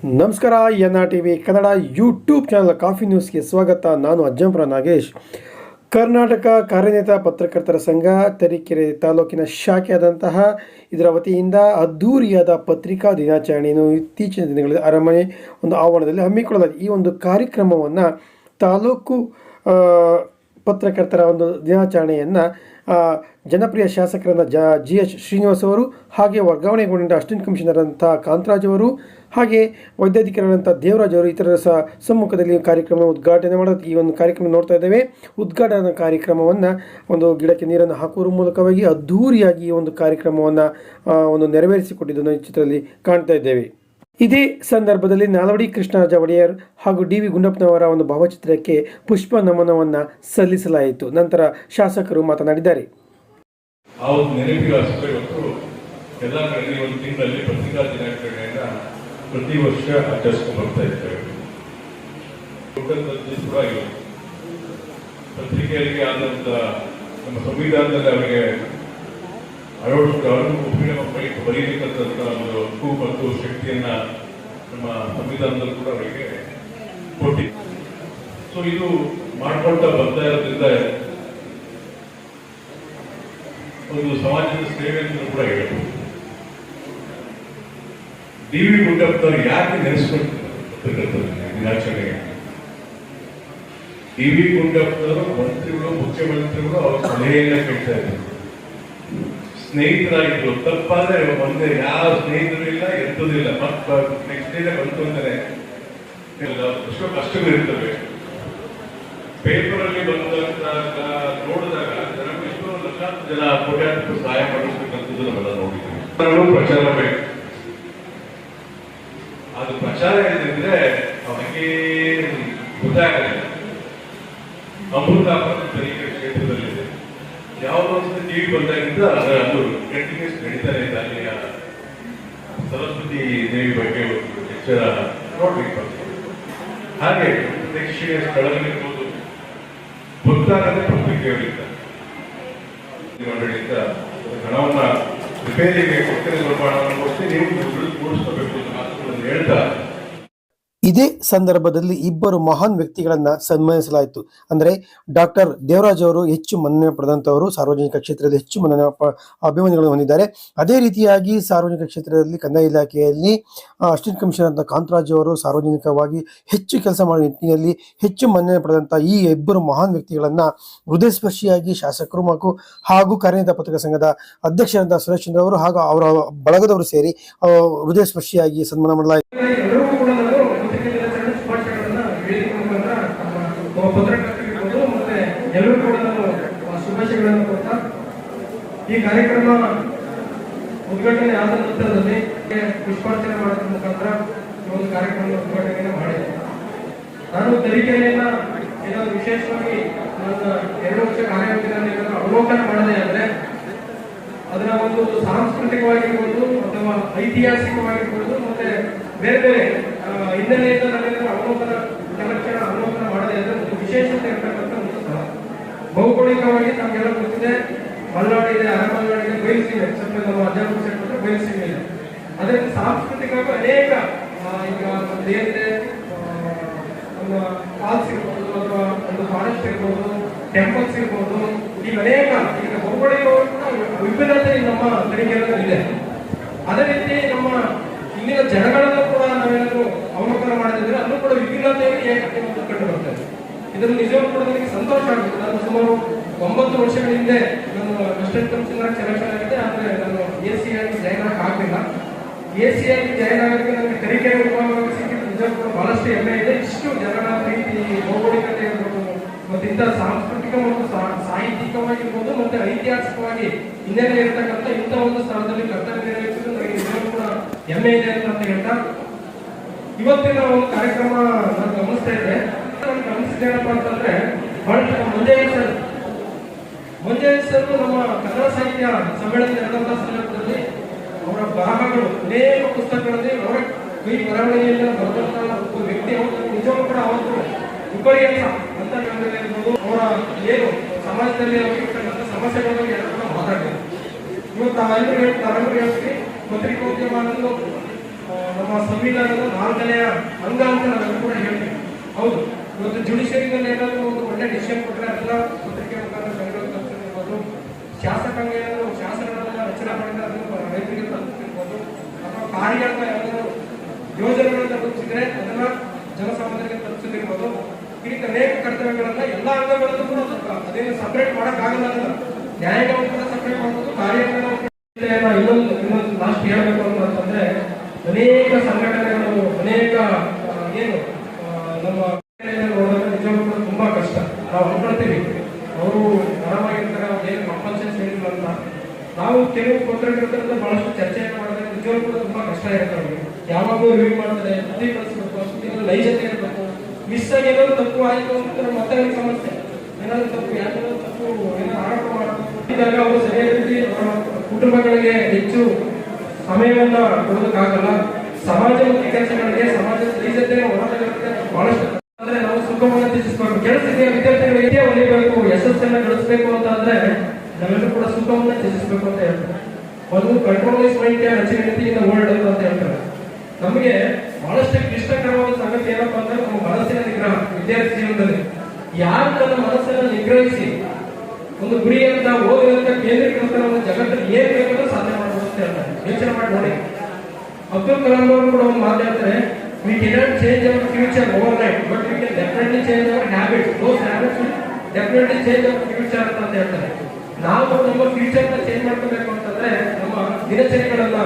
ನಮಸ್ಕಾರ. NRTV Kannada YouTube channel coffee ನ್ಯೂಸ್ಗೆ ಸ್ವಾಗತ. ನಾನು ಅಜ್ಜಂಪುರ ನಾಗೇಶ್. ಕರ್ನಾಟಕ ಕಾರ್ಯನಿರತ ಪತ್ರಕರ್ತರ ಸಂಘ ತರೀಕೆರೆ ತಾಲೂಕಿನ ಶಾಖೆಯಾದಂತಹ ಇದರ ವತಿಯಿಂದ ಅದ್ಧೂರಿಯಾದ ಪತ್ರಿಕಾ ದಿನಾಚರಣೆಯನ್ನು ಇತ್ತೀಚಿನ ದಿನಗಳಲ್ಲಿ ಅರಮನೆ ಒಂದು ಆವರಣದಲ್ಲಿ ಹಮ್ಮಿಕೊಳ್ಳಲಾಗಿದೆ. ಈ ಒಂದು ಕಾರ್ಯಕ್ರಮವನ್ನು ತಾಲೂಕು ಪತ್ರಕರ್ತರ ಒಂದು ದಿನಾಚರಣೆಯನ್ನು ಜನಪ್ರಿಯ ಶಾಸಕರಾದ GH ಶ್ರೀನಿವಾಸ್ ಅವರು, ಹಾಗೆ ವರ್ಗಾವಣೆಗೊಂಡ ಅಸಿಸ್ಟೆಂಟ್ ಕಮಿಷನರ್ ಅಂತ ಕಾಂತರಾಜ್ ಅವರು, ಹಾಗೆ ವೈದ್ಯಾಧಿಕಾರಿಗಳಂಥ ದೇವರಾಜ್ ಅವರು ಇತರರ ಸಮ್ಮುಖದಲ್ಲಿ ಕಾರ್ಯಕ್ರಮ ಉದ್ಘಾಟನೆ ಮಾಡೋದು. ಈ ಒಂದು ಕಾರ್ಯಕ್ರಮ ನೋಡ್ತಾ ಇದ್ದೇವೆ. ಉದ್ಘಾಟನಾ ಕಾರ್ಯಕ್ರಮವನ್ನು ಒಂದು ಗಿಡಕ್ಕೆ ನೀರನ್ನು ಹಾಕುವ ಮೂಲಕವಾಗಿ ಅದ್ಧೂರಿಯಾಗಿ ಈ ಒಂದು ಕಾರ್ಯಕ್ರಮವನ್ನು ಒಂದು ನೆರವೇರಿಸಿಕೊಟ್ಟಿದ್ದನ್ನು ಈ ಚಿತ್ರದಲ್ಲಿ ಕಾಣ್ತಾ ಇದ್ದೇವೆ. ಇದೇ ಸಂದರ್ಭದಲ್ಲಿ ನಾಲ್ವಡಿ ಕೃಷ್ಣರಾಜ ಒಡೆಯರ್ ಹಾಗೂ DV ಗುಂಡಪ್ಪನವರ ಒಂದು ಭಾವಚಿತ್ರಕ್ಕೆ ಪುಷ್ಪ ನಮನವನ್ನು ಸಲ್ಲಿಸಲಾಯಿತು. ನಂತರ ಶಾಸಕರು ಮಾತನಾಡಿದ್ದಾರೆ. ಎಲ್ಲ ಕಡೆ ಒಂದು ತಿಂಗಳಲ್ಲಿ ಪತ್ರಿಕಾ ದಿನಾಚರಣೆಯನ್ನ ಪ್ರತಿ ವರ್ಷ ಆಚರಿಸ್ಕೊಂಡು ಬರ್ತಾ ಇದ್ದೇವೆ. ಪತ್ರಿಕೆಯಲ್ಲಿ ಆದಂತ ನಮ್ಮ ಸಂವಿಧಾನದಲ್ಲಿ ಅವರಿಗೆ ಬರೀಬೇಕಂತ ಒಂದು ಹಕ್ಕು ಮತ್ತು ಶಕ್ತಿಯನ್ನ ನಮ್ಮ ಸಂವಿಧಾನದಲ್ಲಿ ಕೂಡ ಅವರಿಗೆ ಕೊಟ್ಟಿದೆ. ಸೊ ಇದು ಮಾಡ್ಕೊಳ್ತಾ ಬರ್ತಾ ಇರೋದ್ರಿಂದ ಒಂದು ಸಮಾಜದ ಸೇವೆ ಅಂತ ಕೂಡ ಹೇಳ್ಬೋದು. DV ಗುಂಡಪ್ಪನವರು ಯಾಕೆ ನೆನೆಸ್ಕೊಳ್ತಾರೆ ದಿನಾಚರಣೆಗೆ? DV ಗುಂಡಪ್ಪನವರು ಮಂತ್ರಿಗಳು, ಮುಖ್ಯಮಂತ್ರಿಗಳು ಅವರ ಸಲಹೆಯನ್ನ ಕೇಳ್ತಾ ಇದ್ರು. ಸ್ನೇಹಿತರಾಗಿದ್ರು. ತಪ್ಪಾದ್ರೆ ಒಂದೇ ಯಾವ ಸ್ನೇಹಿತರು ಇಲ್ಲ, ಎತ್ತದಿಲ್ಲ. ನೆಕ್ಸ್ಟ್ ಡೇ ಬಂತು ಅಂದರೆ ಎಷ್ಟೋ ಕಷ್ಟಗಳು ಇರ್ತವೆ. ಪೇಪರ್ ಅಲ್ಲಿ ಬಂದಾಗ ನೋಡಿದಾಗ ಜನರು ಎಷ್ಟೋ ಲಕ್ಷಾಂತರ ಜನ ಕೋಟ್ಯಾಂತರ ಸಹಾಯ ಮಾಡಿಸ್ಬೇಕಂತದ್ದು ನಾವೆಲ್ಲ ನೋಡಿದ್ದೀವಿ. ಪ್ರಚಾರ ಬೇಕು. ಅದು ಪ್ರಚಾರ ಏನಿದ್ರೆ ಅವನಿಗೆ ಗೊತ್ತಾಗಲಿಲ್ಲ. ಅಮೃತಾಪದ ತನಿಖೆ ಕ್ಷೇತ್ರದಲ್ಲಿದೆ. ಯಾವುದೋ ಒಂದು TV ಬಂದಾಗಿಂದ ಅದು ಕಂಟಿನ್ಯೂಸ್ ನಡೀತಾನೆ ಇದೆ. ಅಲ್ಲಿಯ ಸರಸ್ವತಿ ದೇವಿ ಬಗ್ಗೆ ಒಂದು ಎಚ್ಚರ ನೋಡ್ಬೇಕು. ಹಾಗೆ ಪ್ರೇಕ್ಷಣೀಯ ಸ್ಥಳಗಳಿರ್ಬೋದು, ಭಕ್ತಾರನೇ ಪತ್ರಿಕೆಗಳಿಂದ ಮಂಡಳಿಯಿಂದ ಹಣವನ್ನ ರಿಪೇರಿಗೆ ಕೊಟ್ಟರೆ ಸ್ವಲ್ಪ ಹಣವನ್ನು ಕೊಟ್ಟು ನೀವು ಕೂಡಿಸ್ಕೋಬೇಕು ಅಂತ ಮಾತುಗಳನ್ನು ಹೇಳ್ತಾ, ಇದೇ ಸಂದರ್ಭದಲ್ಲಿ ಇಬ್ಬರು ಮಹಾನ್ ವ್ಯಕ್ತಿಗಳನ್ನು ಸನ್ಮಾನಿಸಲಾಯಿತು. ಅಂದರೆ ಡಾಕ್ಟರ್ ದೇವರಾಜ್ ಅವರು ಹೆಚ್ಚು ಮನ್ನಣೆ ಪಡೆದಂಥವರು, ಸಾರ್ವಜನಿಕ ಕ್ಷೇತ್ರದಲ್ಲಿ ಹೆಚ್ಚು ಮನ್ನಣೆ ಅಭಿಮಾನಿಗಳನ್ನು ಹೊಂದಿದ್ದಾರೆ. ಅದೇ ರೀತಿಯಾಗಿ ಸಾರ್ವಜನಿಕ ಕ್ಷೇತ್ರದಲ್ಲಿ ಕಂದಾಯ ಇಲಾಖೆಯಲ್ಲಿ ಅಸಿಸ್ಟೆಂಟ್ ಕಮಿಷನರ್ ಅಂತ ಕಾಂತರಾಜ್ ಅವರು ಸಾರ್ವಜನಿಕವಾಗಿ ಹೆಚ್ಚು ಕೆಲಸ ಮಾಡುವ ನಿಟ್ಟಿನಲ್ಲಿ ಹೆಚ್ಚು ಮನ್ನಣೆ ಪಡೆದಂಥ ಈ ಇಬ್ಬರು ಮಹಾನ್ ವ್ಯಕ್ತಿಗಳನ್ನು ಹೃದಯಸ್ಪರ್ಶಿಯಾಗಿ ಶಾಸಕರು ಹಾಗೂ ಕಾರ್ಯನಿರತ ಪತ್ರಕರ್ತರ ಸಂಘದ ಅಧ್ಯಕ್ಷರಾದ ಸುರೇಶ್ ಚಂದ್ರ ಅವರು ಹಾಗೂ ಅವರ ಬಳಗದವರು ಸೇರಿ ಹೃದಯಸ್ಪರ್ಶಿಯಾಗಿ ಸನ್ಮಾನ ಮಾಡಲಾಯಿತು. ಪತ್ರಕರ್ತರಿರ್ಬೋದು ಮತ್ತೆ ಎಲ್ಲರೂ ಕೂಡ ನಾನು ಶುಭಾಶಯಗಳನ್ನು ಕೊಡ್ತಾ, ಈ ಕಾರ್ಯಕ್ರಮ ಉದ್ಘಾಟನೆ ಆದ ನಂತರದಲ್ಲಿ ಪುಷ್ಪಾರ್ಚನೆ ಮಾಡೋದ್ರ ಮುಖಾಂತರ ಈ ಒಂದು ಕಾರ್ಯಕ್ರಮ ಉದ್ಘಾಟನೆ ಮಾಡಿದೆ. ನಾನು ತರೀಕೆರೆಯನ್ನ ಏನಾದ್ರು ವಿಶೇಷವಾಗಿ ನನ್ನ 2 ವರ್ಷ ಕಾರ್ಯವಧಿಯಲ್ಲಿ ಅವಲೋಕನ ಮಾಡದೆ ಆದರೆ ಅದರ ಒಂದು ಸಾಂಸ್ಕೃತಿಕವಾಗಿರ್ಬೋದು ಅಥವಾ ಐತಿಹಾಸಿಕವಾಗಿರ್ಬೋದು ಮತ್ತೆ ಬೇರೆ ಬೇರೆ ಹಿನ್ನೆಲೆಯಿಂದ ನಾವೇನಾದ್ರೂ ಅವಲೋಕನ ಮಾಡದೆ ಅಂದ್ರೆ ಒಂದು ವಿಶೇಷತೆ ಇರ್ತಕ್ಕಂಥ ಒಂದು ಸ್ಥಳ. ಭೌಗೋಳಿಕವಾಗಿ ನಮಗೆಲ್ಲ ಗೊತ್ತಿದೆ, ಮಲೆನಾಡು ಇದೆ, ಅರೆಮಲೆನಾಡು ಇದೆ, ಬಯಲುಸೀಮೆ, ಸ್ವಲ್ಪ ನಮ್ಮ ಅಜ್ಜಾಪುರ ಸೈಡ್ ಬಯಲುಸೀಮೆ ಇದೆ. ಅದೇ ಸಾಂಸ್ಕೃತಿಕವಾಗಿ ಅನೇಕ ಈಗ ನಮ್ದೇನಿದೆ, ನಮ್ಮ ಫಾಲ್ಸ್ ಇರ್ಬೋದು ಅಥವಾ ಒಂದು ಫಾರೆಸ್ಟ್ ಇರ್ಬೋದು, ಟೆಂಪಲ್ಸ್ ಇರ್ಬೋದು, ಈಗ ಅನೇಕ ಈಗ ಭೌಗೋಳಿಕವಾಗಿ ವಿಭಿನ್ನತೆ ನಮ್ಮ ತರೀಕೆರೆಯಲ್ಲಿ ಇದೆ. ಅದೇ ರೀತಿ ನಮ್ಮ ಇಲ್ಲಿನ ಜನಗಳನ್ನು ಕೂಡ ನಾವೇನಾದ್ರೂ ಅವಲೋಕನ ಮಾಡದಿದ್ರೆ ಅಲ್ಲೂ ಕೂಡ ವಿಭಿನ್ನತೆಯಲ್ಲಿ ಏಕತೆ ಕಂಡು ಬರ್ತದೆ. ಇದನ್ನು ನಿಜವೂ ಕೂಡ ನನಗೆ ಸಂತೋಷ ಆಗುತ್ತೆ. ನಾನು ಸುಮಾರು 9 ವರ್ಷಗಳ ಹಿಂದೆ ನಾನು ಅಸಿಸ್ಟೆಂಟ್ ಕಮಿಷನರ್ ಸೆಲೆಕ್ಷನ್ ಆಗಿದೆ. ಆದರೆ ನಾನು AC ಆಗಿ ಜಾಯ್ನ್ ಆಗಲಿಲ್ಲ. AC ಆಗಿ ಜಾಯ್ನ್ ಆಗೋದಕ್ಕೆ ನನಗೆ ತರೀಕೆರೆ ವಿಭಾಗ ಸಿಕ್ಕಿದ್ದು ನಿಜವೂ ಕೂಡ ಬಹಳಷ್ಟು ಹೆಮ್ಮೆ ಇದೆ. ಇಷ್ಟು ಜನರ ಪ್ರೀತಿ, ಭೌಗೋಳಿಕತೆ ಇರ್ಬೋದು, ಮತ್ತೆ ಇಂಥ ಸಾಂಸ್ಕೃತಿಕ ಮತ್ತು ಸಾಹಿತ್ಯಿಕವಾಗಿರ್ಬೋದು ಮತ್ತೆ ಐತಿಹಾಸಿಕವಾಗಿ ಹಿನ್ನೆಲೆ ಇರತಕ್ಕಂಥ ಇಂಥ ಒಂದು ಸ್ಥಳದಲ್ಲಿ ಕರ್ತವ್ಯ ನಿರ್ವಹಿಸಿದ್ದು ನನಗೆ ನಿಜವೂ ಕೂಡ ಹೆಮ್ಮೆ ಇದೆ ಅಂತ ಹೇಳ್ತಾ, ಇವತ್ತಿನ ಒಂದು ಕಾರ್ಯಕ್ರಮ ನಾನು ಗಮನಿಸ್ತಾ ಇದ್ದೆ. ಗಮನಿಸಿದ್ದೇನಪ್ಪ ಅಂತಂದ್ರೆ ಬಹಳಷ್ಟು ಮಂಜೇಶ್ ಸರ್ ನಮ್ಮ ಕನ್ನಡ ಸಾಹಿತ್ಯ ಸಮ್ಮೇಳನ ನಡೆದಂತ ಸಂದರ್ಭದಲ್ಲಿ ಅವರ ಬರಹಗಳು ಅನೇಕ ಪುಸ್ತಕಗಳಲ್ಲಿ ಅವರ ಕೈ ಬರವಣಿಗೆಯಿಂದ ಬರೆದಂತ ಒಬ್ಬ ವ್ಯಕ್ತಿ. ಅವರು ನಿಜವೂ ಕೂಡ ಅವತ್ತು ವಿಪರ್ಯಾಸ ಅಂತ ಹೇಳ್ಬೋದು. ಅವರ ಏನು ಸಮಾಜದಲ್ಲಿ ಆಗಿರ್ತಕ್ಕಂಥ ಸಮಸ್ಯೆಗಳ ಬಗ್ಗೆ ಮಾತಾಡಿದ್ರು. ಇವತ್ತು ನಾವೆಲ್ಲರೂ ಹೇಳ್ತೀವಿ, ಪತ್ರಿಕೋದ್ಯಮ ಅನ್ನೋದು ನಮ್ಮ ಸಂವಿಧಾನದ 4ನೆಯ ಅಂಗ ಅಂತ ನಾವೆಲ್ಲ ಕೂಡ ಹೇಳ್ತೀವಿ. ಹೌದು, ಇವತ್ತು ಜುಡಿಷಿಯರಿನಲ್ಲಿ ಏನಾದರೂ ಒಂದು ಒಳ್ಳೆ ಡಿಸಿಷನ್ ಕೊಟ್ಟರೆ ಅದೆಲ್ಲ ಪತ್ರಿಕೆ ಮುಖಾಂತರ ಜನಗಳು ತಲುಪಿಸಿರ್ಬೋದು. ಶಾಸಕಾಂಗ ಏನಾದರೂ ಶಾಸನಗಳನ್ನ ರಚನೆ ಮಾಡಿದ್ರೆ ಅದನ್ನು ರೈತರಿಗೆ ತಲುಪಿಸಿರ್ಬೋದು. ಅಥವಾ ಕಾರ್ಯಾಂಗ ಏನಾದರೂ ಯೋಜನೆಗಳನ್ನ ತಲುಪಿಸಿದ್ರೆ ಅದನ್ನ ಜನಸಾಮಾನ್ಯರಿಗೆ ತಲುಪಿಸಿರ್ಬೋದು. ಈ ರೀತಿ ಅನೇಕ ಕರ್ತವ್ಯಗಳನ್ನ ಎಲ್ಲ ಅಂಗಗಳಲ್ಲೂ ಕೂಡ ಅದೇನು ಸಪರೇಟ್ ಮಾಡೋಕ್ಕಾಗಲ್ಲ. ನ್ಯಾಯಗಳನ್ನು ಕೂಡ ಸಪರೇಟ್ ಮಾಡ್ಬೋದು, ಕಾರ್ಯಾಂಗಗಳನ್ನು ಇನ್ನೊಂದು ಲಾಸ್ಟ್ ಹೇಳ್ಬೇಕು ಅಂತಂದ್ರೆ ಅನೇಕ ಸಂಘಟನೆಗಳು ಅನೇಕ ಏನು ನಮ್ಮ ನೋಡೋದು ನಿಜವಾಗ್ಲೂ ಕೂಡ ತುಂಬಾ ಕಷ್ಟ. ನಾವು ಅನ್ಕೊಳ್ತೀವಿ ಅವರು ಆರಾಮಾಗಿರ್ತಾರೆ, ಅವ್ರು ಏನು ಕಂಪಲ್ಸರಿ ಹೇಳಿಲ್ಲ ಅಂತ. ನಾವು ಕೆಲವು ಪತ್ರಕರ್ತರಿಂದ ಬಹಳಷ್ಟು ಚರ್ಚೆಯನ್ನು ಮಾಡಿದ್ರೆ ನಿಜವಾಗ್ಲೂ ಕೂಡ ತುಂಬಾ ಕಷ್ಟ ಇರುತ್ತೆ. ಅವ್ರಿಗೆ ಯಾವಾಗಲೂ ರಿವ್ಯೂ ಮಾಡ್ತಾರೆ, ಸುದ್ದಿ ಕಳಿಸ್ಬೇಕು, ಸುದ್ದಿಗಳು ನೈಜತೆ ಇರಬೇಕು. ಮಿಸ್ ಆಗಿ ಏನಾದ್ರು ತಪ್ಪು ಆಯಿತು ಅಂತ ಮತ್ತೆ ಸಮಸ್ಯೆ, ಏನಾದ್ರು ತಪ್ಪು ಯಾವ್ದಾದ್ರು ತಪ್ಪು ಏನಾದ್ರು ಆರೋಪ ಮಾಡಬೇಕು. ಇದ್ದಾಗ ಅವರು ಸರಿಯಾದ ರೀತಿ ಕುಟುಂಬಗಳಿಗೆ ಹೆಚ್ಚು ಸಮಯವನ್ನ ಕೊಡೋದಕ್ಕಾಗಲ್ಲ. ಸಮಾಜಮುಖಿ ಕೆಲಸಗಳಿಗೆ ಸಮಾಜದ ನೈಜತೆ ಬಹಳಷ್ಟು ಅಂದ್ರೆ ನಾವು ಸುಖವನ್ನು ತ್ಯಜಿಸಬೇಕು. ಕೆಲಸಕ್ಕೆ ವಿದ್ಯಾರ್ಥಿಗಳಿಗೆ ಒಲಿಬೇಕು, ಯಶಸ್ಸನ್ನ ಗಳಿಸಬೇಕು ಅಂತ ಅಂದ್ರೆ ನಾವೆಲ್ಲರೂ ಕೂಡ ಸುಖವನ್ನು ತ್ಯಜಿಸಬೇಕು ಅಂತ ಹೇಳ್ತಾರೆ. ಒಂದು ಕಂಟ್ರೋಲ್ ಮೈಂಡ್ ಅಚೀವಿಟಿ ವರ್ಲ್ಡ್ ಅಂತ ಹೇಳ್ತಾರೆ. ನಮಗೆ ಬಹಳಷ್ಟು ಕ್ಲಿಷ್ಟಕರವಾದ ಸಂಗತಿ ಏನಪ್ಪಾ ಅಂದ್ರೆ ನಮ್ಮ ಮನಸ್ಸಿನ ನಿಗ್ರಹ. ವಿದ್ಯಾರ್ಥಿ ಜೀವನದಲ್ಲಿ ಯಾರು ತನ್ನ ಮನಸ್ಸನ್ನು ನಿಗ್ರಹಿಸಿ ಒಂದು ಗುರಿಯಂತ ಓದಿನಂತ ಕೇಂದ್ರೀಕೃತ ಜಗತ್ತಲ್ಲಿ ಏನ್ ಬೇಕಾದ್ರೂ ಸಾಧನೆ ಮಾಡಬಹುದು ಅಂತ ಹೇಳ್ತಾರೆ. ಯೋಚನೆ ಮಾಡಿ ನೋಡಿ, ಅಬ್ದುಲ್ ಕಲಾಂ ಅವರು ಕೂಡ ಒಂದು ಮಾತಾಡ್ತಾರೆ, we cannot change our future overnight, but we can definitely change our habits. Those habits will definitely change our future ಅಂತ ಹೇಳ್ತಾರೆ. ನಾವು ನಮ್ಮ ಫ್ಯೂಚರ್ ನ ಚೇಂಜ್ ಮಾಡ್ಕೋಬೇಕು ಅಂತಂದ್ರೆ ನಮ್ಮ ದಿನಚರಿಗಳನ್ನ,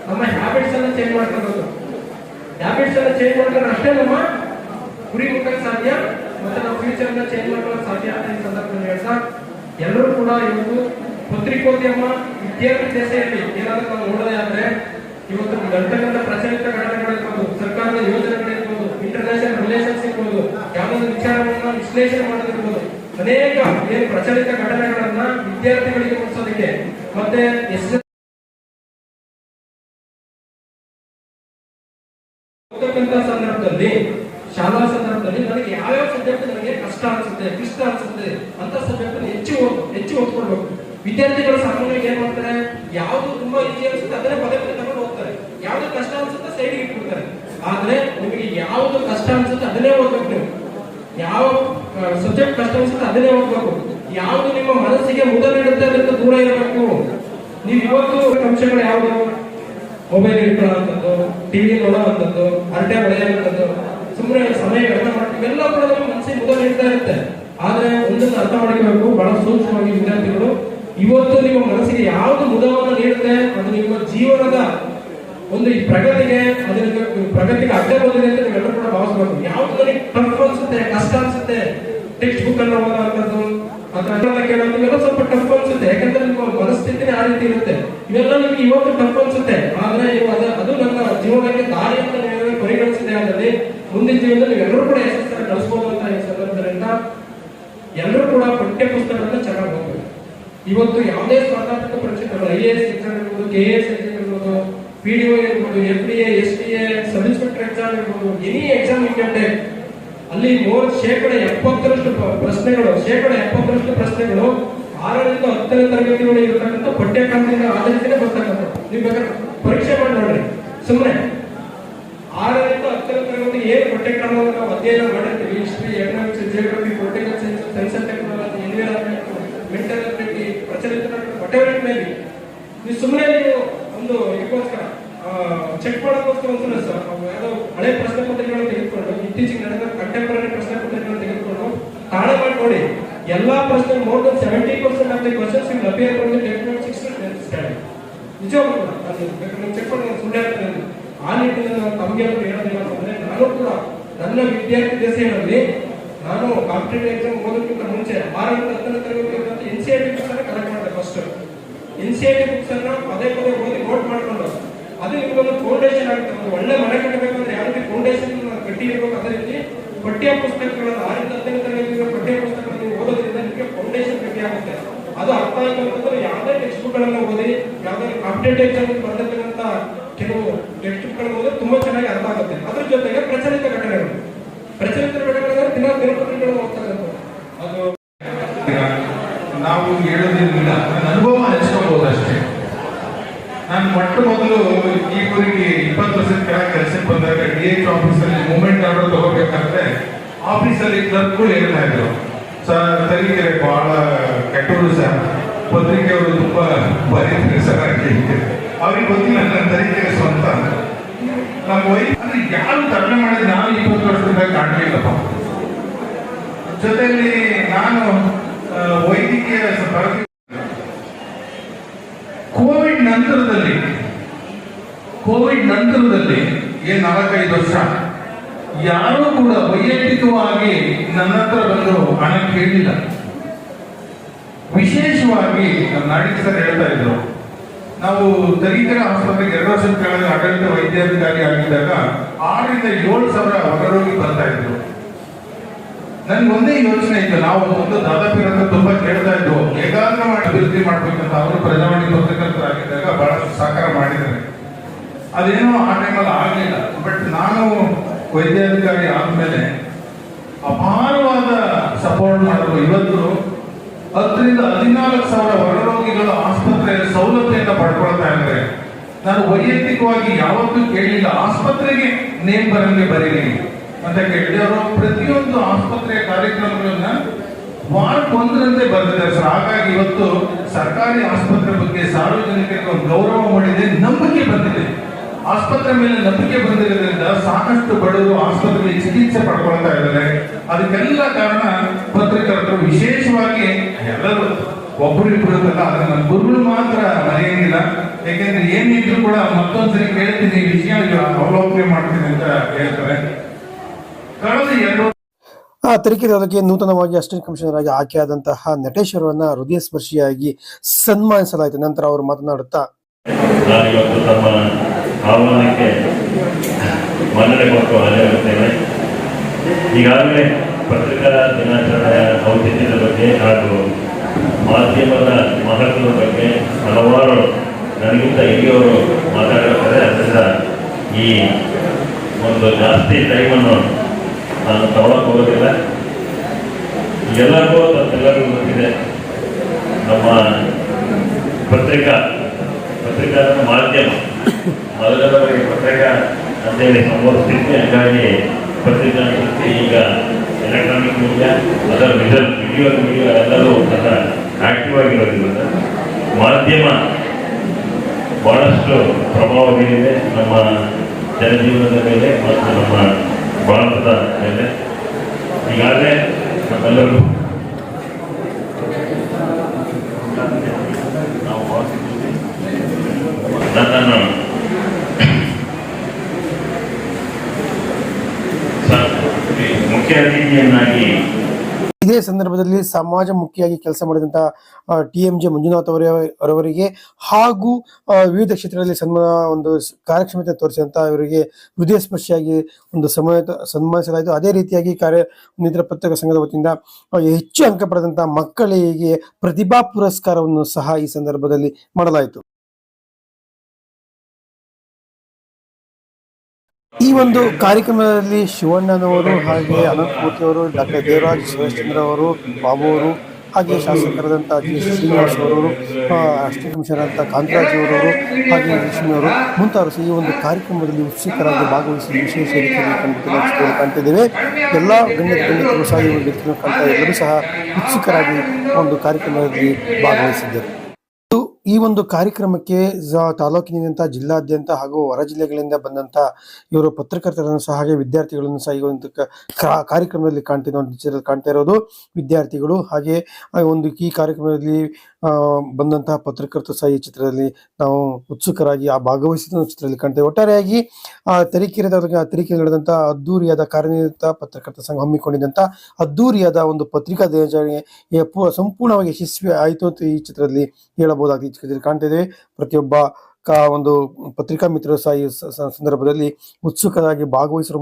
ನಮ್ಮ ಹ್ಯಾಬಿಟ್ಸ್ ಅನ್ನ ಚೇಂಜ್ ಮಾಡ್ಕೋಬೇಕು. ಹ್ಯಾಬಿಟ್ಸ್ ಅನ್ನ ಚೇಂಜ್ ಮಾಡಿದ್ರೆ ಅಷ್ಟೇ ನಮ್ಮ ಗುರಿ ಮುಟ್ಟಕ್ಕೆ ಸಾಧ್ಯ, ಮತ್ತೆ ನಮ್ಮ ಫ್ಯೂಚರ್ ನ ಚೇಂಜ್ ಮಾಡ್ಕೊಳ್ಳೋಕೆ ಸಾಧ್ಯ ಅಂತ ಈ ಸಂದರ್ಭದಲ್ಲಿ ಹೇಳ್ತಾ, ಎಲ್ಲರೂ ಕೂಡ ಇವತ್ತು ಪತ್ರಿಕೋದ್ಯಮ ವಿದ್ಯಾರ್ಥಿ ದಶೆಯಲ್ಲಿ ಏನಾದ್ರೂ ನಾವು ನೋಡೋದೇ ಆದ್ರೆ ಇವತ್ತು ನಡ್ತಕ್ಕಂಥ ಪ್ರಚಲಿತ ಘಟನೆಗಳಿರ್ಬೋದು, ಸರ್ಕಾರದ ಯೋಜನೆಗಳಿರ್ಬೋದು, ಇಂಟರ್ನ್ಯಾಷನಲ್ ರಿಲೇಷನ್ಸ್ ಇರ್ಬೋದು, ಯಾವುದಾದ್ರು ವಿಚಾರವನ್ನ ವಿಶ್ಲೇಷಣೆ ಮಾಡೋದಿರ್ಬೋದು, ಅನೇಕ ಏನು ಪ್ರಚಲಿತ ಘಟನೆಗಳನ್ನ ವಿದ್ಯಾರ್ಥಿಗಳಿಗೆ ಮುಟ್ಟಿಸೋದಕ್ಕೆ ಮತ್ತೆ ಸಂದರ್ಭದಲ್ಲಿ ಶಾಲಾ ಸಂದರ್ಭದಲ್ಲಿ ನನಗೆ ಯಾವ್ಯಾವ ಸಬ್ಜೆಕ್ಟ್ ನನಗೆ ಕಷ್ಟ ಅನ್ಸುತ್ತೆ, ಕ್ಲಿಷ್ಟ ಅನ್ಸುತ್ತೆ ಅಂತ ಸಬ್ಜೆಕ್ಟ್ ಹೆಚ್ಚು ಓದ್ಕೊಳ್ಬೇಕು. ವಿದ್ಯಾರ್ಥಿಗಳು ಸಾಮಾನ್ಯವಾಗಿ ಏನ್ ಮಾಡ್ತಾರೆ, ಯಾವ್ದು ತುಂಬಾ ಈಸಿ ಅನ್ಸುತ್ತೆ ಅದನ್ನೇ ಪದೇ ಪದೇ ತಗೊಂಡು ಹೋಗ್ತಾರೆ, ಯಾವ್ದು ಕಷ್ಟ ಅನ್ಸುತ್ತೆ ಸೈಡ್ಗೆ ಇಟ್ಬಿಡ್ತಾರೆ. ಆದ್ರೆ ನಿಮಗೆ ಯಾವ್ದು ಕಷ್ಟ ಅನ್ಸುತ್ತೆ ಅದನ್ನೇ ಓದ್ಬೇಕು. ನೀವು ಯಾವ ಸಬ್ಜೆಕ್ಟ್ ಕಷ್ಟ ಅನ್ಸುತ್ತೆ ಅದನ್ನೇ ಓದ್ಬೇಕು. ಯಾವ್ದು ನಿಮ್ಮ ಮನಸ್ಸಿಗೆ ಮುದ ನೀಡುತ್ತೆ ಅದರಿಂದ ದೂರ ಇರಬೇಕು. ನೀವು ಇವತ್ತು ಅಂಶಗಳು ಯಾವ್ದು, ಮೊಬೈಲ್ ಇಟ್ಕೊಳ್ಳೋಂಥದ್ದು, ಟಿವಿ ನೋಡೋವಂಥದ್ದು, ಹರಟೆ ಹೊಡೆಯುವಂಥದ್ದು, ಸುಮ್ಮನೆ ಸಮಯ ವ್ಯರ್ಥ ಮಾಡ್ತೀವಿ, ಎಲ್ಲ ಕೂಡ ನಮ್ಮ ಮನಸ್ಸಿಗೆ ಮುದ ನೀಡ್ತಾ ಇರುತ್ತೆ. ಆದ್ರೆ ಒಂದನ್ನು ಅರ್ಥ ಮಾಡಿಕೊಳ್ಬೇಕು ಬಹಳ ಸೂಕ್ಷ್ಮವಾಗಿ ವಿದ್ಯಾರ್ಥಿಗಳು, ಇವತ್ತು ನಿಮ್ಮ ಮನಸ್ಸಿಗೆ ಯಾವ್ದು ಮುದವನ್ನು ನೀಡುತ್ತೆ ಅದು ನಿಮ್ಮ ಜೀವನದ ಒಂದು ಈ ಪ್ರಗತಿಗೆ ಅಡ್ಡ ಬಂದಿದೆ ಅಂತ ನೀವೆಲ್ಲರೂ ಕೂಡ ಭಾವಿಸಬೇಕು. ಯಾವ್ದು ನನಗೆ ಟಫ್ ಅನ್ಸುತ್ತೆ, ಕಷ್ಟ ಅನ್ಸುತ್ತೆ, ಟೆಕ್ಸ್ಟ್ ಬುಕ್ ಅನ್ನು ಓದೋವಂಥದ್ದು ಅಥವಾ ಕೇಳೋದು ಇವೆಲ್ಲ ಸ್ವಲ್ಪ ಟಫ್ ಅನ್ಸುತ್ತೆ, ಯಾಕಂದ್ರೆ ನಿಮ್ಮ ಮನಸ್ಥಿತಿನೇ ಆ ರೀತಿ ಇರುತ್ತೆ. ಇವೆಲ್ಲ ನಿಮ್ಗೆ ಇವತ್ತು ಟಫ್ ಅನ್ಸುತ್ತೆ, ಆದ್ರೆ ಅದು ನನ್ನ ಜೀವನಕ್ಕೆ ದಾರಿ ಅಂತ ನೀವು ಪರಿಗಣಿಸಿದೆ ಆದಲ್ಲಿ ಮುಂದಿನ ಜೀವನದಲ್ಲಿ ನೀವೆಲ್ಲರೂ ಕೂಡ ಯಶಸ್ಸನ್ನು ಗಳಿಸಬಹುದು ಅಂತ ಈ ಸಂದರ್ಭದಿಂದ ಎಲ್ಲರೂ ಕೂಡ ಪಠ್ಯ ಪುಸ್ತಕಗಳನ್ನ ಚೆನ್ನಾಗಿ ಓದಬೇಕು. ಇವತ್ತು ಯಾವುದೇ ಸ್ಪರ್ಧಾತ್ಮಕ ಪರೀಕ್ಷೆಗಳು, IAS ಎಕ್ಸಾಮ್ ಇರ್ಬೋದು, KAS ಎಕ್ಸಾಮ್ ಇರ್ಬೋದು, PDO ಇರ್ಬೋದು, FDA, STA, sub inspector exam ಇರ್ಬೋದು, ಎನಿ ಎಕ್ಸಾಮ್ ಇಂಟೆ ಅಲ್ಲಿ 70% ಪ್ರಶ್ನೆಗಳು 70% ಪ್ರಶ್ನೆಗಳು 6ರಿಂದ 10ನೇ ತರಗತಿಗಳು ಇರತಕ್ಕಂಥ ಪಠ್ಯಕ್ರಮದಿಂದ ಆಧರಿಸಿನೇ ಬರ್ತಕ್ಕಂಥ. ನೀವು ಬೇಕಾದ್ರೆ ಪರೀಕ್ಷೆ ಮಾಡಿ ನೋಡ್ರಿ, ಸುಮ್ಮನೆ 6ರಿಂದ 10ನೇ ತರಗತಿ ಏನು ಪಠ್ಯಕ್ರಮವನ್ನು ನಾವು ಅಧ್ಯಯನ ಮಾಡಿರ್ತೀವಿ, history, economics, geography, political science, science and technology, environment, mental ability, ಪ್ರಚಲಿತ ವಾಟೆವರ್ ಮೇಲೆ ನೀವು ಸುಮ್ಮನೆ ನೀವು ಒಂದು ಇದಕ್ಕೋಸ್ಕರ ಚೆಕ್ ಮಾಡೋಕ್ಕೋಸ್ಕರ ಒಂದ್ಸಲ ಸರ್ ಯಾವುದೋ ಹಳೆ ಪ್ರಶ್ನೆ ಪತ್ರಿಕೆಗಳನ್ನು ತೆಗೆದುಕೊಂಡು ಇತ್ತೀಚೆಗೆ ನಡೆದ ಕಂಟೆಂಪರರಿ ಪ್ರಶ್ನೆ ಪತ್ರಿಕೆಗಳನ್ನು ತೆಗೆದುಕೊಂಡು ತಾಳೆ ಮಾಡಿ ನೋಡಿ. ಎಲ್ಲಾ ಪ್ರಶ್ನೆ more than 70% of the questions will appear from the text note 6 to 10th standard. ನಿಜವಾಗ್ಲೂ ಕೂಡ ನೀವು ಚೆಕ್ ಮಾಡಿ ಸುಳ್ಳು ಹೇಳ್ತೀನಿ. ಆ ನಿಟ್ಟಿನಲ್ಲಿ ನಾವು ತಮಗೆ ಹೇಳೋದಿಲ್ಲ ಅಂತಂದ್ರೆ, ನಾನು ಕೂಡ ನನ್ನ ವಿದ್ಯಾರ್ಥಿ ದಶೆಯಲ್ಲಿ ನಾನು ಕಾಂಪಿಟೇಟಿವ್ ಎಕ್ಸಾಮ್ ಓದೋದಕ್ಕಿಂತ ಮುಂಚೆ 6ರಿಂದ 10ನೇ ತರಗತಿ NCERT ಬುಕ್ಸ್ ಅನ್ನ ಕಲೆಕ್ಟ್ ಮಾಡಿದೆ. ಫಸ್ಟ್ NCERT ಬುಕ್ಸ್ ಅನ್ನ ಪದೇ ಪದೇ ಓದಿ ನೋಟ್ ಮಾಡ್ಕೊಂಡು ಅದು ನಿಮ್ಗೊಂದು ಫೌಂಡೇಶನ್ ಆಗುತ್ತೆ. ಒಂದು ಒಳ್ಳೆ ಮನೆ ಕಟ್ಟಬೇಕಂದ್ರೆ ಯಾವ ರೀತಿ ಫೌಂಡೇಶನ್ ಕಟ್ಟಿರ್ಬೇಕು ಅದೇ ರೀತಿ ಪಠ್ಯ ಪುಸ್ತಕಗಳನ್ನ 6ರಿಂದ 10ನೇ ತರಗತಿ ಪಠ್ಯ ಪುಸ್ತಕಗಳನ್ನು ಓದೋದ್ರಿಂದ ನಿಮಗೆ ಫೌಂಡೇಶನ್ ಗಟ್ಟಿ ಆಗುತ್ತೆ. ಅದು ಅರ್ಥ ಆಯ್ತಂತಂದ್ರೆ ಯಾವುದೇ ಟೆಕ್ಸ್ಟ್ ಬುಕ್ ಗಳನ್ನ ಓದಿ, ಯಾವ್ದಾದ್ರು ಕಾಂಪಿಟೇಟಿವ್ ಎಕ್ಸಾಮ್ ಬರ್ತಕ್ಕಂಥ ಕೆಲವು ಟೆಕ್ಸ್ಟ್ ಬುಕ್ ಗಳನ್ನ ಓದಿ ತುಂಬಾ ಚೆನ್ನಾಗಿ ಅರ್ಥ ಆಗುತ್ತೆ. ಅದ್ರ ಜೊತೆಗೆ ಪ್ರಚಲಿತ ಘಟನೆಗಳು ದಿನಪತ್ರಿಕೆಗಳು ಓದ್ತಕ್ಕಂಥ ಅದು ನಾವು ಹೇಳೋದಿಲ್ಲ, ಅನುಭವ ಹಂಚ್ಕೋಬಹುದು ಅಷ್ಟೇ. ನಾನು ಮೊಟ್ಟ ಮೊದಲು ಈ ಊರಿಗೆ 20 ವರ್ಷ ಆಫೀಸಲ್ಲಿ ಕ್ಲರ್ಕ್ಗಳು ಹೇಳ್ತಾ ಇದ್ರು, ಸರ್ ತರೀಕೆರೆ ಬಹಳ ಕೆಟ್ಟವರು ಸರ್, ಪತ್ರಿಕೆಯವರು ತುಂಬಾ ಬರೀತಾರೆ ಸರ್ ಅಂತ ಹೇಳ್ತಾರೆ. ಅವ್ರಿಗೆ ಗೊತ್ತಿಲ್ಲ ನನ್ನ ತರೀಕೆರೆ ಸ್ವಂತ ನಮ್ಮ ಅಂದ್ರೆ ಯಾರು ತರಲೆ ಮಾಡಿದ್ರೆ ನಾನು 20 ವರ್ಷದಿಂದ ಕಾಣಲಿಲ್ಲಪ್ಪ. ಜೊತೆಯಲ್ಲಿ ನಾನು ವೈದ್ಯಕೀಯ ಕೋವಿಡ್ ನಂತರದಲ್ಲಿ ಏನ್ 4-5 ವರ್ಷ ಯಾರೂ ಕೂಡ ವೈಯಕ್ತಿಕವಾಗಿ ನನ್ನ ಹತ್ರ ಬಂದು ಹಣ ಕೇಳಿಲ್ಲ. ವಿಶೇಷವಾಗಿ ನಾಡಿದ್ದು ಸರ್ ಹೇಳ್ತಾ ಇದ್ರು, ನಾವು ತರೀಕೆರೆ ಆಸ್ಪತ್ರೆಗೆ 2 ವರ್ಷದ ಕೆಳಗೆ ಆಡಳಿತ ವೈದ್ಯಾಧಿಕಾರಿ ಆಗಿದ್ದಾಗ 6ರಿಂದ 7 ಸಾವಿರ ಹೊರರೋಗಿ ಬರ್ತಾ ಇದ್ರು. ನನ್ಗೆ ಒಂದೇ ಯೋಚನೆ ಇತ್ತು, ನಾವು ಒಂದು ದಾದಾಪೀರನ್ನು ತುಂಬಾ ಕೇಳ್ತಾ ಇದ್ವು, ಹೇಗಾದ್ರೂ ಮಾಡಿ ಅಭಿವೃದ್ಧಿ ಮಾಡ್ಬೇಕಂತ. ಅವರು ಪ್ರಜಾವಾಣಿ ಪತ್ರಕರ್ತರಾಗಿದ್ದಾಗ ಬಹಳಷ್ಟು ಸಹಕಾರ ಮಾಡಿದ್ದಾರೆ. ಅದೇನೋ ಆ ಟೈಮಲ್ಲಿ ಆಗಲಿಲ್ಲ. ಬಟ್ ನಾನು ವೈದ್ಯಾಧಿಕಾರಿ ಆದ್ಮೇಲೆ ಅಪಾರವಾದ ಸಪೋರ್ಟ್ ಮಾಡಿದ್ರು. ಇವತ್ತು 10ರಿಂದ 14 ಸಾವಿರ ಹೊರರೋಗಿಗಳು ಆಸ್ಪತ್ರೆಯ ಸೌಲಭ್ಯದಿಂದ ಪಡ್ಕೊಳ್ತಾ ಇದ್ದಾರೆ. ನಾನು ವೈಯಕ್ತಿಕವಾಗಿ ಯಾವತ್ತೂ ಕೇಳಿಲ್ಲ, ಆಸ್ಪತ್ರೆಗೆ ನೇಮ್ ಬರಂಗೆ ಬರೀರಿ ಅಂತ ಕೇಳಿದೆ. ಅವರು ಪ್ರತಿಯೊಂದು ಆಸ್ಪತ್ರೆಯ ಕಾರ್ಯಕ್ರಮಗಳನ್ನ ವಾರಕ್ಕೊಂದರಂತೆ ಬರ್ತಿದ್ದಾರೆ ಸರ್. ಹಾಗಾಗಿ ಇವತ್ತು ಸರ್ಕಾರಿ ಆಸ್ಪತ್ರೆ ಬಗ್ಗೆ ಸಾರ್ವಜನಿಕರಿಗೆ ಒಂದು ಗೌರವ ಮಾಡಿದೆ, ನಂಬಿಕೆ ಬಂದಿದೆ. ಆಸ್ಪತ್ರೆ ಮೇಲೆ ನಂಬಿಕೆ ಬಂದಿರೋದ್ರಿಂದ ಸಾಕಷ್ಟು ಬಡವರು ಆಸ್ಪತ್ರೆಯಲ್ಲಿ ಚಿಕಿತ್ಸೆ ಪಡ್ಕೊಳ್ತಾ ಇದ್ದಾರೆ. ಅದಕ್ಕೆಲ್ಲ ಕಾರಣ ಪತ್ರಕರ್ತರು, ವಿಶೇಷವಾಗಿ ಎಲ್ಲರೂ ಒಬ್ಬರಿಬ್ಬರು ಆದ್ರೆ ನನ್ನ ಗುರುಗಳು ಮಾತ್ರ ಮರೆಯಂಗಿಲ್ಲ. ಯಾಕೆಂದ್ರೆ ಏನಿದ್ರು ಕೂಡ ಮತ್ತೊಂದ್ಸರಿ ಕೇಳ್ತೀನಿ, ವಿಷಯ ಅವಲೋಕನೆ ಮಾಡ್ತೀನಿ ಅಂತ ಹೇಳ್ತಾರೆ. ಕಳೆದ 2 ತರೀಕೆರೆ ತಾಲೂಕಿಗೆ ನೂತನವಾಗಿ ಅಸಿಸ್ಟೆಂಟ್ ಕಮಿಷನರ್ ಆಗಿ ಆಯ್ಕೆಯಾದಂತಹ ನಟೇಶ್ ಅವರನ್ನ ಹೃದಯ ಸ್ಪರ್ಶಿಯಾಗಿ ಸನ್ಮಾನಿಸಲಾಯಿತು. ನಂತರ ಅವರು ಮಾತನಾಡುತ್ತಾ, ನಾನಿವತ್ತು ತಮ್ಮ ಆಹ್ವಾನಕ್ಕೆ ಮನ್ನಣೆ ಕೊಟ್ಟು ಹಾಜರಾಗುತ್ತೇನೆ. ಈಗಾಗಲೇ ಪತ್ರಿಕಾ ದಿನಾಚರಣೆಯ ಔಚಿತ್ಯದ ಬಗ್ಗೆ ಹಾಗೂ ಮಾಧ್ಯಮದ ಮಹತ್ವದ ಬಗ್ಗೆ ಹಲವಾರು ನನಗಿಂತ ಹಿರಿಯವರು ಮಾತಾಡಿರ್ತಾರೆ. ಅದರಿಂದ ಈ ಒಂದು ಜಾಸ್ತಿ ಟೈಮನ್ನು ನಾನು ತಗೊಳಕ್ಕೆ ಹೋಗೋದಿಲ್ಲ. ಎಲ್ಲರಿಗೂ ಗೊತ್ತಿದೆ, ನಮ್ಮ ಪತ್ರಿಕಾ ಮಾಧ್ಯಮ ಮೊದಲ ಪತ್ರಿಕಾ ಅಂತೇಳಿ ಸಂಬೋಧಿಸ್ತಿದ್ವಿ. ಹಾಗಾಗಿ ಪತ್ರಿಕಾ ಶಕ್ತಿ ಈಗ ಎಲೆಕ್ಟ್ರಾನಿಕ್ ಮೀಡಿಯಾ, ಅದರ ವಿಡಿಯೋ ಎಲ್ಲರೂ ಸಹ ಆಕ್ಟಿವ್ ಆಗಿರೋದ್ರಿಂದ ಮಾಧ್ಯಮ ಬಹಳಷ್ಟು ಪ್ರಭಾವ ಬೀರಿದೆ ನಮ್ಮ ಜನಜೀವನದ ಮೇಲೆ ಮತ್ತು ನಮ್ಮ ಭಾರತದ ಮೇಲೆ. ಈಗಾಗಲೇ ನಮ್ಮೆಲ್ಲರೂ ನನ್ನನ್ನು ಮುಖ್ಯ ಅತಿಥಿಯನ್ನಾಗಿ ಇದೇ ಸಂದರ್ಭದಲ್ಲಿ ಸಮಾಜಮುಖಿಯಾಗಿ ಕೆಲಸ ಮಾಡಿದಂತಹ TMJ ಮಂಜುನಾಥ್ ಅವರಿಗೆ ಹಾಗೂ ವಿವಿಧ ಕ್ಷೇತ್ರದಲ್ಲಿ ಒಂದು ಕಾರ್ಯಕ್ಷಮತೆ ತೋರಿಸಿದಂತಹ ಇವರಿಗೆ ಹೃದಯ ಸ್ಪರ್ಶಿಯಾಗಿ ಒಂದು ಸನ್ಮಾನಿಸಲಾಯಿತು. ಅದೇ ರೀತಿಯಾಗಿ ಕಾರ್ಯನಿರತ ಪತ್ರಕರ್ತರ ಸಂಘದ ವತಿಯಿಂದ ಹೆಚ್ಚು ಅಂಕ ಪಡೆದಂತಹ ಮಕ್ಕಳಿಗೆ ಪ್ರತಿಭಾ ಪುರಸ್ಕಾರವನ್ನು ಸಹ ಈ ಸಂದರ್ಭದಲ್ಲಿ ಮಾಡಲಾಯಿತು. ಈ ಒಂದು ಕಾರ್ಯಕ್ರಮದಲ್ಲಿ ಶಿವಣ್ಣನವರು, ಹಾಗೆ ಅನಂತಮೂರ್ತಿ ಅವರು, ಡಾಕ್ಟರ್ ದೇವರಾಜ್ ಸುರೇಶ್ಚಂದ್ರ ಅವರು, ಬಾಬು ಅವರು, ಹಾಗೆ ಶಾಸಕರಾದಂತಹ ಜಿ ಶ್ರೀನಿವಾಸ್ ಅವರು, ಅಸಿಸ್ಟೆಂಟ್ ಕಮಿಷನರ್ ಅಂತ ಕಾಂತರಾಜ್ ಅವರವರು, ಹಾಗೆ ಲಕ್ಷ್ಮಿ ಅವರು ಮುಂತಾದರು ಈ ಒಂದು ಕಾರ್ಯಕ್ರಮದಲ್ಲಿ ಉತ್ಸುಕರಾಗಿ ಭಾಗವಹಿಸಿ ವಿಶೇಷ ರೀತಿಯಲ್ಲಿ ಕಾಣ್ತಿದ್ದೇವೆ. ಎಲ್ಲ ಗಣ್ಯರು ಸಹ ಈ ವ್ಯಕ್ತಿಯನ್ನು ಕಾಣ್ತಾ ಎಲ್ಲರೂ ಸಹ ಉತ್ಸುಕರಾಗಿ ಒಂದು ಕಾರ್ಯಕ್ರಮದಲ್ಲಿ ಭಾಗವಹಿಸಿದ್ದರು. ಈ ಒಂದು ಕಾರ್ಯಕ್ರಮಕ್ಕೆ ತಾಲೂಕಿನಿಂದ ಜಿಲ್ಲಾದ್ಯಂತ ಹಾಗೂ ಹೊರ ಜಿಲ್ಲೆಗಳಿಂದ ಬಂದಂತ ಇವರು ಪತ್ರಕರ್ತರನ್ನು ಸಹ ಹಾಗೆ ವಿದ್ಯಾರ್ಥಿಗಳನ್ನು ಸಹ ಈ ಒಂದು ಕಾರ್ಯಕ್ರಮದಲ್ಲಿ ಕಾಣ್ತಾ ಇರೋದು ವಿದ್ಯಾರ್ಥಿಗಳು. ಹಾಗೆ ಈ ಕಾರ್ಯಕ್ರಮದಲ್ಲಿ ಬಂದಂತಹ ಪತ್ರಕರ್ತರು ಸಹ ಈ ಚಿತ್ರದಲ್ಲಿ ನಾವು ಉತ್ಸುಕರಾಗಿ ಭಾಗವಹಿಸಿದ ಚಿತ್ರದಲ್ಲಿ ಕಾಣ್ತೇವೆ. ಒಟ್ಟಾರೆಯಾಗಿ ತರೀಕೆರೆ ನಡೆದಂತಹ ಅದ್ದೂರಿಯಾದ ಕಾರ್ಯನಿರತ ಪತ್ರಕರ್ತರ ಸಂಘ ಹಮ್ಮಿಕೊಂಡಿದ್ದಂತ ಅದ್ದೂರಿಯಾದ ಒಂದು ಪತ್ರಿಕಾ ದಿನಾಚರಣೆ ಸಂಪೂರ್ಣವಾಗಿ ಯಶಸ್ವಿ ಆಯಿತು ಅಂತ ಈ ಚಿತ್ರದಲ್ಲಿ ಹೇಳಬಹುದಾಗಿದೆ. ಈ ಚಿತ್ರದಲ್ಲಿ ಕಾಣ್ತಾ ಇದ್ದೇವೆ. ಪ್ರತಿಯೊಬ್ಬ ಒಂದು ಪತ್ರಿಕಾ ಮಿತ್ರರು ಸಹ ಈ ಸಂದರ್ಭದಲ್ಲಿ ಉತ್ಸುಕರಾಗಿ ಭಾಗವಹಿಸಿರುವ